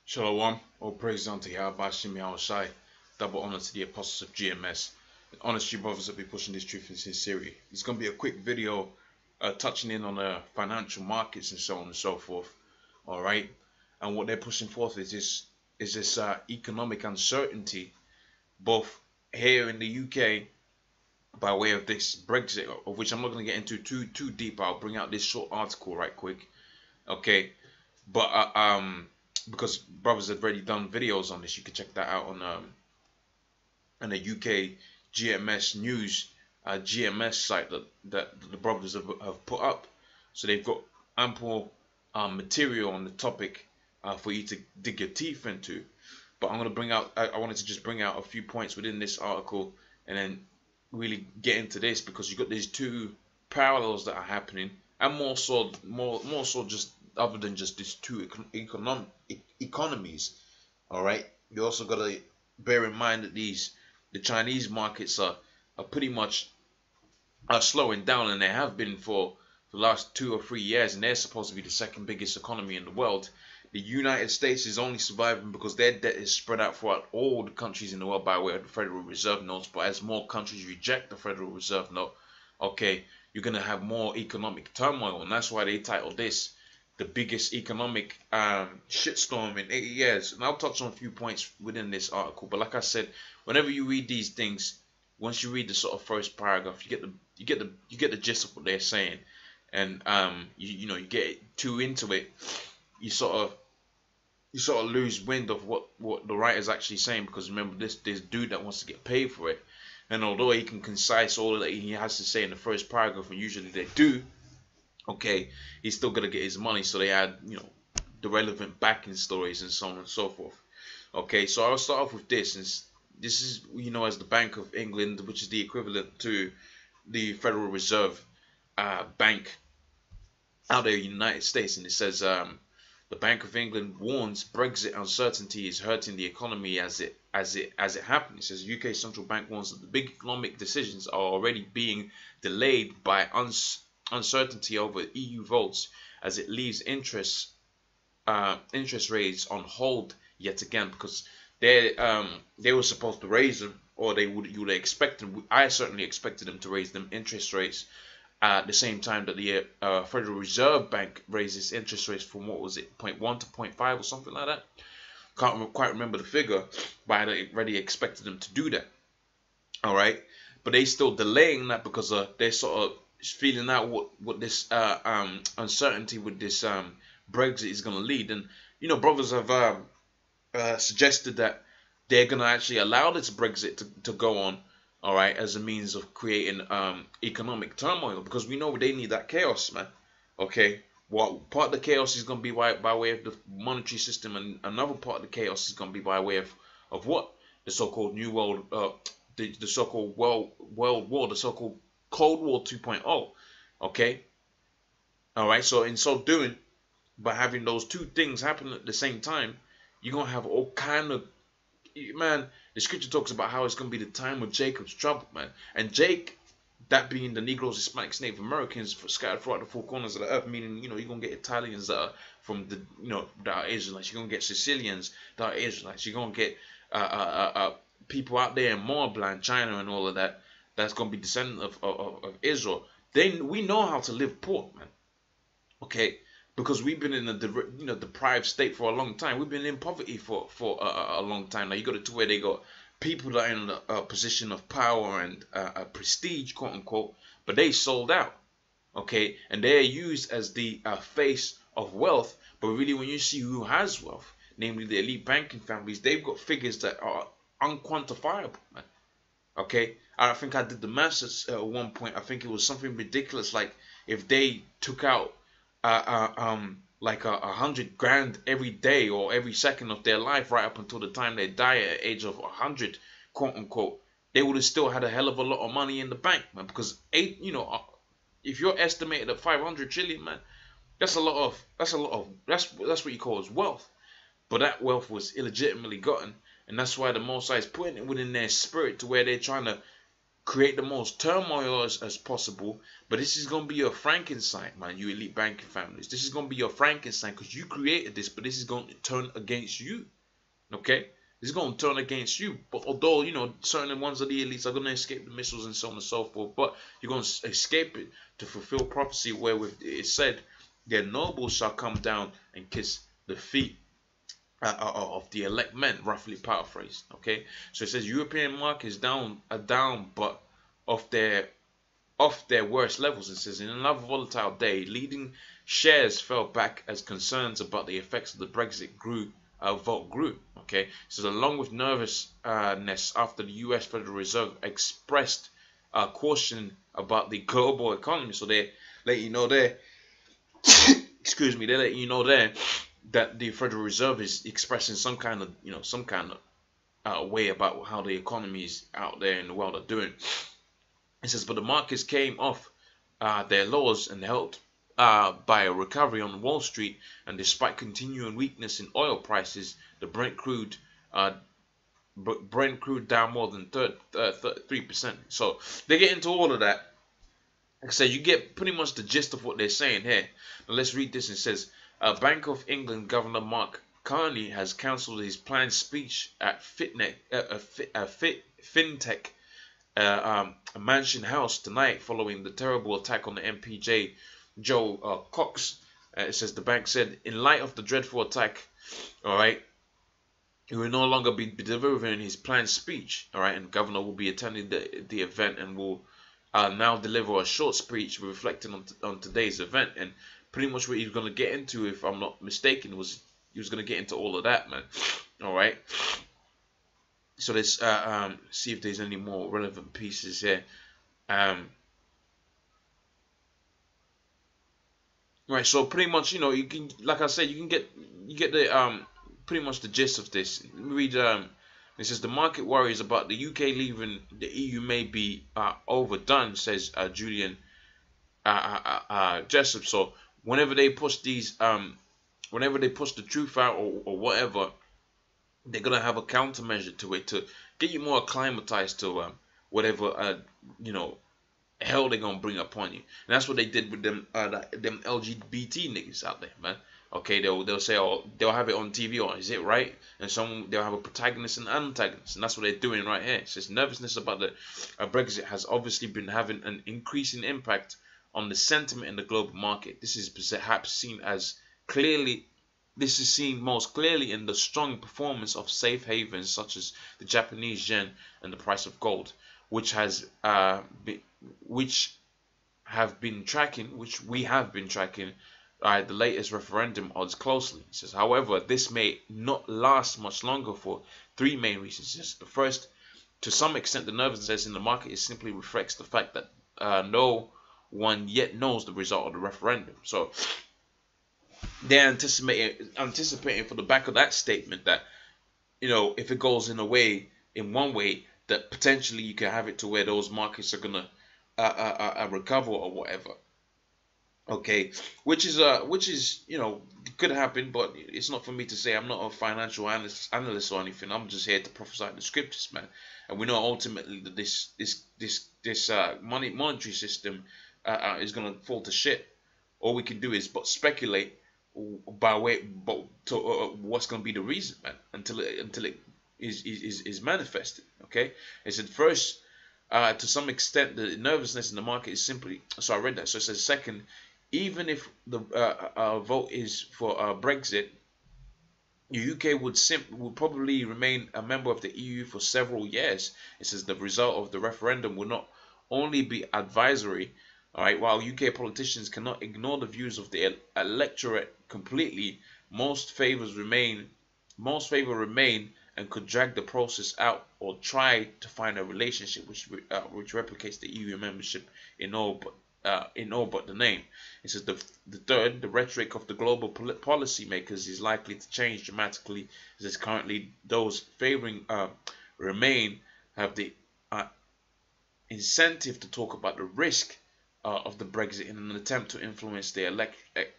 Shalom, all praise unto Yahweh Shem Shai. Double honor to the apostles of GMS. Honest you brothers that be pushing this truth in sincerity. It's going to be a quick video touching in on the financial markets and so on and so forth. Alright, and what they're pushing forth is this economic uncertainty, both here in the UK by way of this Brexit, of which I'm not going to get into too deep. I'll bring out this short article right quick. Okay, but because brothers have already done videos on this, you can check that out on the UK GMS news GMS site that the brothers have put up. So they've got ample material on the topic for you to dig your teeth into. But I'm going to bring out, I wanted to just bring out a few points within this article and then really get into this, because you've got these two parallels that are happening, and more so just other than just these two economies. All right, you also got to bear in mind that the Chinese markets are pretty much slowing down, and they have been for the last 2 or 3 years, and they're supposed to be the second biggest economy in the world. The United States is only surviving because their debt is spread out throughout all the countries in the world by way of the Federal Reserve notes. But as more countries reject the Federal Reserve note, okay, you're going to have more economic turmoil. And that's why they titled this the biggest economic shitstorm in 80 years. And I'll touch on a few points within this article. But like I said, whenever you read these things, once you read the sort of first paragraph, you get the gist of what they're saying. And you know, you get too into it, you sort of lose wind of what the writer's actually saying, because remember, this dude that wants to get paid for it, and although he can concise all that he has to say in the first paragraph, and usually they do, okay, he's still gonna get his money. So they add, you know, the relevant backing stories and so on and so forth. Okay, so I'll start off with this. This is, you know, as the Bank of England, which is the equivalent to the Federal Reserve Bank out there in the United States, and it says the Bank of England warns Brexit uncertainty is hurting the economy as it happens. It says UK central bank warns that the big economic decisions are already being delayed by uncertainty over EU votes, as it leaves interest rates on hold yet again, because they were supposed to raise them, or you would expect them. I certainly expected them to raise them interest rates at the same time that the Federal Reserve Bank raises interest rates from, what was it, 0.1 to 0.5 or something like that. Can't quite remember the figure, but I already expected them to do that. All right, but they still delaying that because they're sort of feeling out what this uncertainty with this Brexit is going to lead. And you know, brothers have suggested that they're going to actually allow this Brexit to go on, all right, as a means of creating economic turmoil, because we know they need that chaos, man. Okay, well, part of the chaos is going to be by way of the monetary system, and another part of the chaos is going to be by way of what? The so-called new world, the so-called world war, the so-called Cold War 2.0. Okay, all right. So in so doing, by having those two things happen at the same time, you're gonna have all kind of, man. The scripture talks about how it's gonna be the time of Jacob's trouble, man. And Jake, that being the Negroes, Hispanics, Native Americans scattered throughout the four corners of the earth, meaning, you know, you're gonna get Italians that are from the, you know, that are Israelites. You're gonna get Sicilians that are Israelites. You're gonna get people out there in Moabland, China, and all of that. That's gonna be descendant of Israel. We know how to live poor, man. Okay, because we've been in a deprived state for a long time. We've been in poverty for a long time. Now you got it to where they got people that are in a position of power and prestige, quote unquote, but they sold out. Okay, and they're used as the face of wealth. But really, when you see who has wealth, namely the elite banking families, they've got figures that are unquantifiable, man. Okay, I think I did the maths at one point. I think it was something ridiculous, like if they took out like 100 grand every day or every second of their life right up until the time they die at the age of 100, quote unquote, they would have still had a hell of a lot of money in the bank, man. Because if you're estimated at 500 trillion, man, that's what you call as wealth. But that wealth was illegitimately gotten, and that's why the Most High is putting it within their spirit to where they're trying to create the most turmoil as possible. But this is gonna be your Frankenstein, man. You elite banking families. This is gonna be your Frankenstein because you created this, but this is gonna turn against you. Okay, this is gonna turn against you. But although certain ones of the elites are gonna escape the missiles and so on and so forth, but you're gonna escape it to fulfill prophecy, where it said, "Their nobles shall come down and kiss the feet of the elect men," roughly paraphrased. Okay, so it says European markets are down, but off their worst levels. It says in another volatile day, leading shares fell back as concerns about the effects of the Brexit vote grew. Okay, it says along with nervousness after the U.S. Federal Reserve expressed caution about the global economy. So they let you know there. Excuse me. They let you know there that the Federal Reserve is expressing some kind of way about how the economies out there in the world are doing. It says, but the markets came off their lows and helped by a recovery on Wall Street, and despite continuing weakness in oil prices, the Brent crude down more than 3%. So they get into all of that. Like I said, you get pretty much the gist of what they're saying here. Now let's read this. It says, Bank of England Governor Mark Carney has cancelled his planned speech at FinTech Mansion House tonight following the terrible attack on the MPJ Joe Cox. It says the bank said, in light of the dreadful attack, all right, he will no longer be delivering his planned speech, all right, and the governor will be attending the event and will now deliver a short speech reflecting on today's event. And pretty much what he's going to get into, if I'm not mistaken, was he was going to get into all of that, man. All right. So let's see if there's any more relevant pieces here. Right. So pretty much, you can, like I said, you get the pretty much the gist of this. Read. It says the market worries about the UK leaving the EU may be overdone, says Julian Jessup. So whenever they push these, whenever they push the truth out or whatever, they're gonna have a countermeasure to it to get you more acclimatized to whatever hell they're gonna bring upon you. And that's what they did with them LGBT niggas out there, man. Okay, they'll say, oh, they'll have it on TV, or is it right? And they'll have a protagonist and antagonist, and that's what they're doing right here. It says nervousness about the Brexit has obviously been having an increasing impact on the sentiment in the global market. This is perhaps seen as clearly. This is seen most clearly in the strong performance of safe havens such as the Japanese yen and the price of gold, which we have been tracking the latest referendum odds closely. It says, however, this may not last much longer for three main reasons. Just the first, to some extent, the nervousness in the market is simply reflects the fact that no one yet knows the result of the referendum. So they're anticipating for the back of that statement that if it goes in one way, that potentially you can have it to where those markets are gonna recover or whatever. Okay, which is could happen, but it's not for me to say. I'm not a financial analyst or anything. I'm just here to prophesy the scriptures, man. And we know ultimately that this monetary system is gonna fall to shit. All we can do is but speculate what's gonna be the reason, man, until it is manifested. Okay, it said first, to some extent, the nervousness in the market is simply. So I read that. So it says second, even if the vote is for Brexit, the UK would probably remain a member of the EU for several years. It says the result of the referendum will not only be advisory. All right, while UK politicians cannot ignore the views of the electorate completely, most favor remain and could drag the process out or try to find a relationship which replicates the EU membership in all but the name. It says the third, the rhetoric of the global policy makers is likely to change dramatically. It says currently those favoring Remain have the incentive to talk about the risk of the Brexit in an attempt to influence the electorate.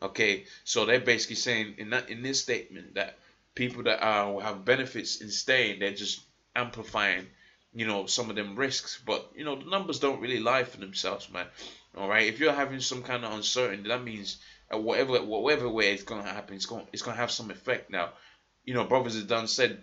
Okay, so they're basically saying in this statement that people that have benefits in staying, they're just amplifying, some of them risks. But the numbers don't really lie for themselves, man. All right, if you're having some kind of uncertainty, that means whatever way it's gonna happen, it's gonna have some effect. Now, brothers have done said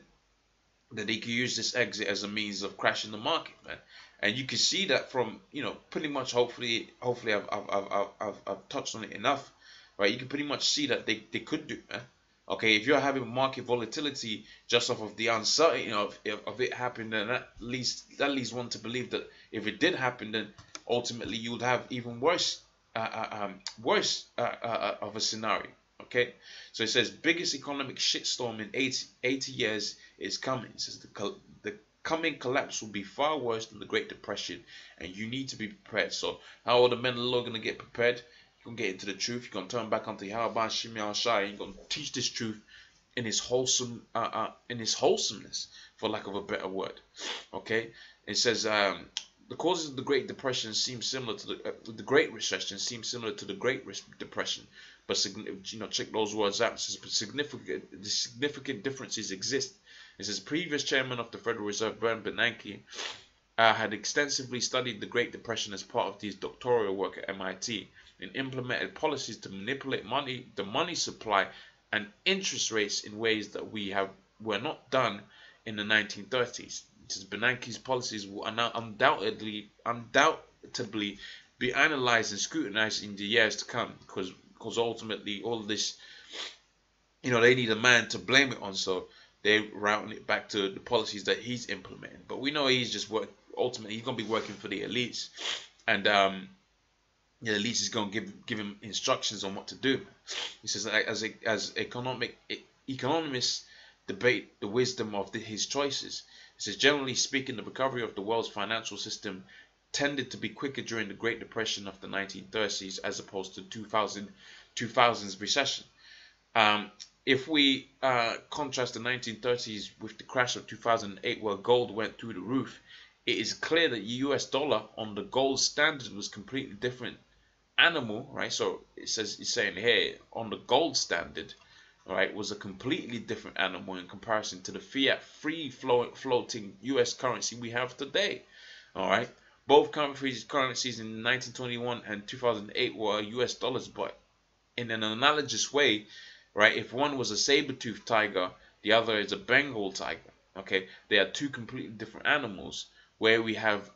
that they could use this exit as a means of crashing the market, man. And you can see that from, pretty much, hopefully I've touched on it enough, right? You can pretty much see that they could do, man. Okay, if you're having market volatility just off of the uncertainty of it happening, then that leads one to believe that if it did happen, then ultimately you would have even worse of a scenario. Okay, so it says biggest economic shitstorm in 80 years is coming. It says the coming collapse will be far worse than the Great Depression, and you need to be prepared. So how are the men of the Lord going to get prepared? You're going to get into the truth. You're going to turn back onto Yahweh Shimi Al-Shai. You're going to teach this truth in his wholesomeness, for lack of a better word. Okay, it says the causes of the Great Depression seem similar to the Great Recession, seem similar to the Great Depression, but check those words out. It says significant differences exist. It says previous chairman of the Federal Reserve, Bernanke, had extensively studied the Great Depression as part of his doctoral work at MIT and implemented policies to manipulate the money supply and interest rates in ways that were not done in the 1930s. It says Bernanke's policies will now undoubtedly be analyzed and scrutinized in the years to come, because ultimately all of this, they need a man to blame it on, so they're routing it back to the policies that he's implementing. But we know he's just ultimately he's going to be working for the elites, and the elites is going to give him instructions on what to do. He says that as economists debate the wisdom of his choices. It says generally speaking, the recovery of the world's financial system tended to be quicker during the Great Depression of the 1930s as opposed to 2000's recession. If we contrast the 1930s with the crash of 2008, where gold went through the roof, it is clear that the US dollar on the gold standard was completely different animal, right? So it's saying here on the gold standard, right, was a completely different animal in comparison to the fiat free floating US currency we have today. All right, both currencies in 1921 and 2008 were US dollars, but in an analogous way, right? If one was a saber-toothed tiger, the other is a Bengal tiger. Okay, they are two completely different animals. Where we have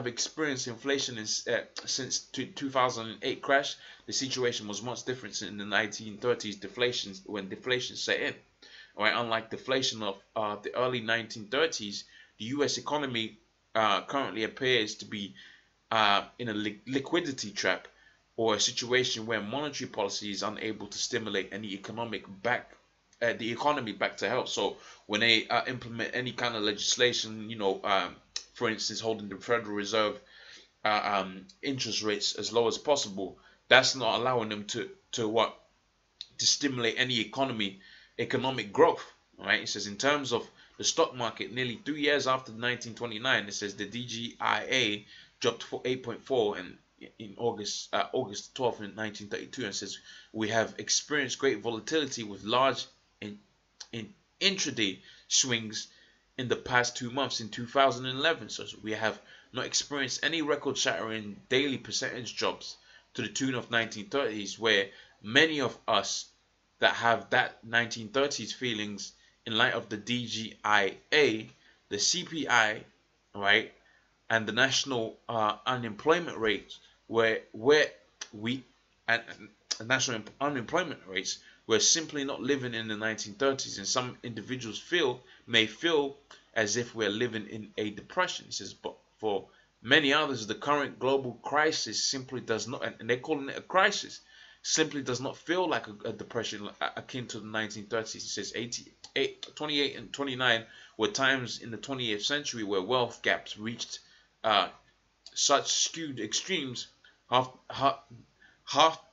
experienced inflation since 2008 crash, the situation was much different in the 1930s when deflation set in. All right, unlike deflation of the early 1930s, the U.S. economy currently appears to be in a liquidity trap, or a situation where monetary policy is unable to stimulate any the economy back to health. So when they implement any kind of legislation, for instance, holding the Federal Reserve interest rates as low as possible, that's not allowing them to stimulate any economic growth. All right, it says in terms of the stock market, nearly 3 years after 1929, it says the DJIA dropped for 8.4 and in August 12th in 1932, and says we have experienced great volatility with large in intraday swings in the past 2 months in 2011. So we have not experienced any record-shattering daily percentage drops to the tune of 1930s, where many of us that have that 1930s feelings in light of the DJIA, the CPI, right, and the national unemployment rates, where national unemployment rates, we're simply not living in the 1930s, and some individuals may feel as if we're living in a depression. It says, but for many others, the current global crisis simply does not, and they're calling it a crisis, simply does not feel like a depression akin to the 1930s. It says 28 and 29 were times in the 20th century where wealth gaps reached such skewed extremes. Half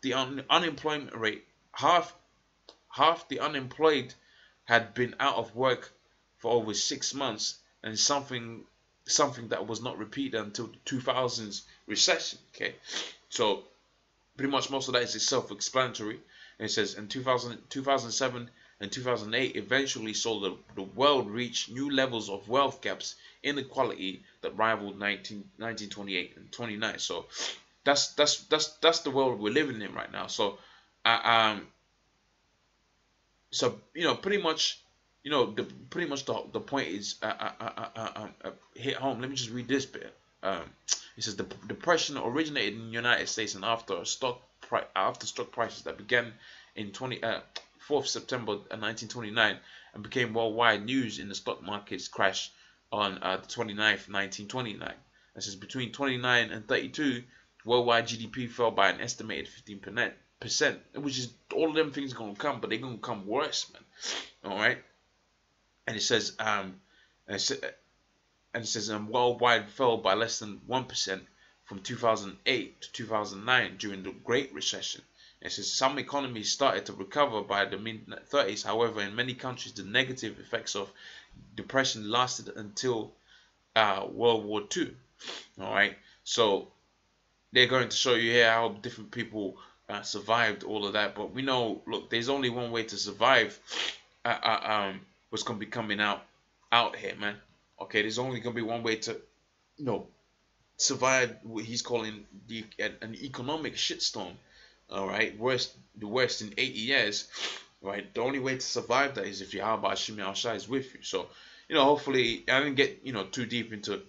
the unemployment rate, half the unemployed had been out of work for over 6 months, and something that was not repeated until the 2000s recession. Okay, so pretty much most of that is self-explanatory. And it says in 2007, and 2008 eventually saw the world reach new levels of wealth gaps, inequality that rivaled 1928 and 29. So that's the world we're living in right now. So so pretty much, the point is hit home. Let me just read this bit. Um, it says the depression originated in the United States, and after stock prices that began in 4th September 1929 and became worldwide news in the stock market's crash on the 29th, 1929. It says between 29 and 32, worldwide GDP fell by an estimated 15%, which is all of them things gonna come, but they're gonna come worse, man. All right, and it says worldwide fell by less than 1% from 2008 to 2009 during the Great Recession. It says some economies started to recover by the mid-30s. However, in many countries, the negative effects of depression lasted until World War II. All right, so they're going to show you here how different people survived all of that. But we know, look, there's only one way to survive what's going to be coming out here, man. Okay, there's only going to be one way to, survive what he's calling an economic shitstorm. All right, the worst in 80 years. Right, the only way to survive that is if Yahweh Shimi Al-Shai is with you. So, hopefully I didn't get too deep into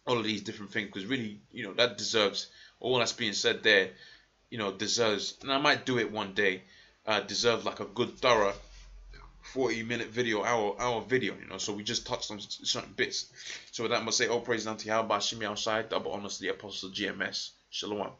all of these different things, because really, that deserves, all that's being said there, deserves, and I might do it one day, deserves like a good thorough 40-minute video, hour video, so we just touched on certain bits. So with that, I'm going to say, all praise unto Yahweh Shimi Al-Shai, double honors to the Apostle GMS. Shalom.